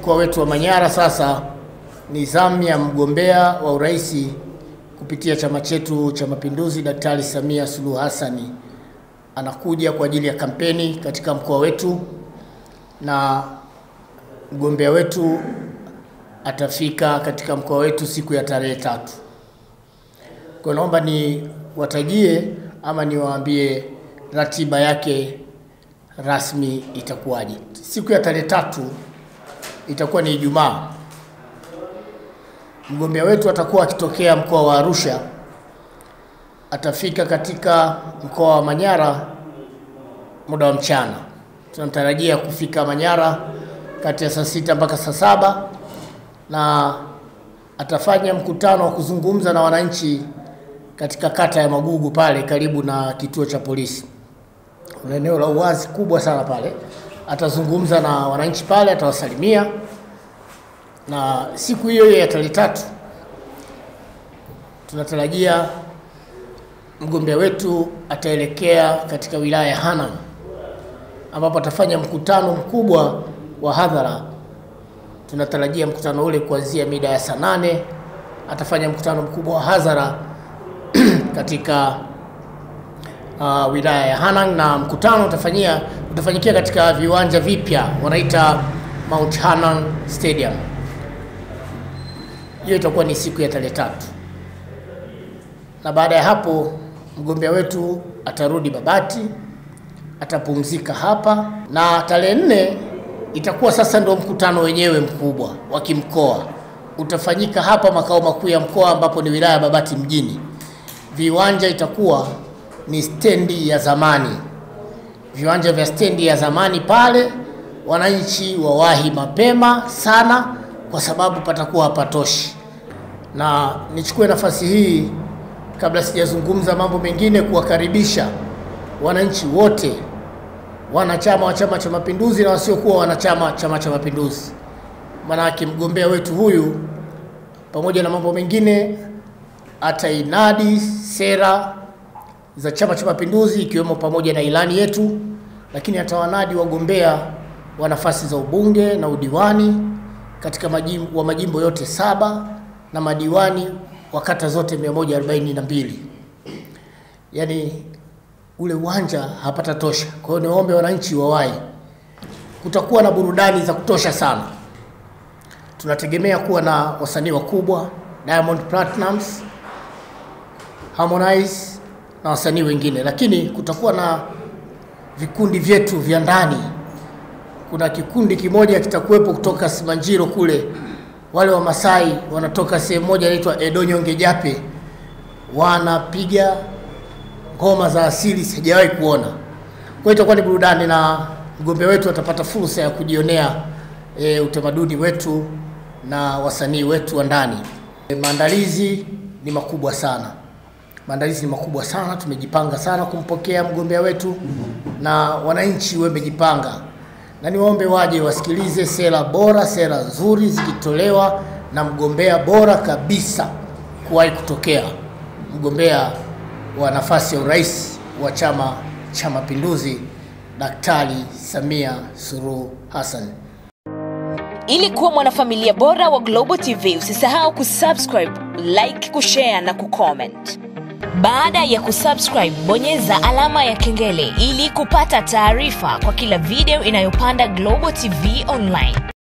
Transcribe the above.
mkoa wetu wa Manyara sasa ni zamu ya mgombea wa urais kupitia chama chetu cha Mapinduzi, Daktari Samia Suluhu Hassan anakuja kwa ajili ya kampeni katika mkoa wetu, na mgombea wetu atafika katika mkoa wetu siku ya tarehe 3. Kwa naomba ni watajie ama niwaambie ratiba yake rasmi itakuwaje. Siku ya tarehe 3 itakuwa ni Ijumaa. Mgombea wetu atakuwa akitokea mkoa wa Arusha, atafika katika mkoa wa Manyara muda wa mchana. Tunatarajia kufika Manyara kati ya saa 6 mpaka saa 7, na atafanya mkutano wa kuzungumza na wananchi katika kata ya Magugu pale karibu na kituo cha polisi. Kuna eneo la uwazi kubwa sana pale. Atazungumza na wananchi pale, atawasalimia. Na siku hiyo ya tarehe 3 tunatarajia mgombea wetu ataelekea katika wilaya ya Hanang, ambapo atafanya mkutano mkubwa wa hadhara. Tunatarajia mkutano ule kuanzia mida ya saa 8. Atafanya mkutano mkubwa wa hadhara katika wilaya ya Hanang, na mkutano utafanyikia katika viwanja vipya wanaita Mount Hanang Stadium. Hiyo itakuwa ni siku ya tarehe 3. Na baada ya hapo mgombea wetu atarudi Babati, atapumzika hapa, na tarehe 4 itakuwa sasa ndio mkutano wenyewe mkubwa wa kimkoa. Utafanyika hapa makao makuu ya mkoa, ambapo ni wilaya ya Babati mjini. Viwanja itakuwa ni stendi ya zamani. Viwanja vya stendi ya zamani pale, wananchi wawahi mapema sana kwa sababu patakuwa hapatoshi. Na nichukue nafasi hii kabla sijazungumza mambo mengine kuwakaribisha wananchi wote, wanachama wa Chama cha Mapinduzi na wasiokuwa wanachama Chama cha Mapinduzi. Maana mgombea wetu huyu pamoja na mambo mengine atainadi sera za Chama cha Mapinduzi, ikiwemo pamoja na ilani yetu, lakini atawanadi wagombea wa nafasi za ubunge na udiwani katika majimbo yote 7 na madiwani wa kata zote 142. Yaani ule uwanja hapata tosha. Kwa hiyo niombe wananchi wawahi. Kutakuwa na burudani za kutosha sana. Tunategemea kuwa na wasanii wakubwa, Diamond Platnumz, Harmonize na wasanii wengine, lakini kutakuwa na vikundi vyetu vya ndani. Kuna kikundi kimoja kitakuwepo kutoka Simanjiro kule, wale wa Masai wanatoka sehemu moja inaitwa Edonyonge Jape, wanapiga ngoma za asili sijawahi kuona. Kwa hiyo itakuwa ni burudani, na mgombea wetu atapata fursa ya kujionea utamaduni wetu na wasanii wetu wa ndani. Maandalizi ni makubwa sana. Tumejipanga sana kumpokea mgombea wetu, na wananchi wamejipanga. Na niwaombe waje wasikilize sera bora, sera nzuri zikitolewa na mgombea bora kabisa kuwahi kutokea, mgombea wa nafasi ya urais wa Chama cha Mapinduzi, Daktari Samia Suluhu Hassan. Ili kuwa mwanafamilia bora wa Global TV, usisahau kusubscribe, like, kushare na kucomment. Baada ya kusubscribe, bonyeza alama ya kengele ili kupata taarifa kwa kila video inayopanda Global TV Online.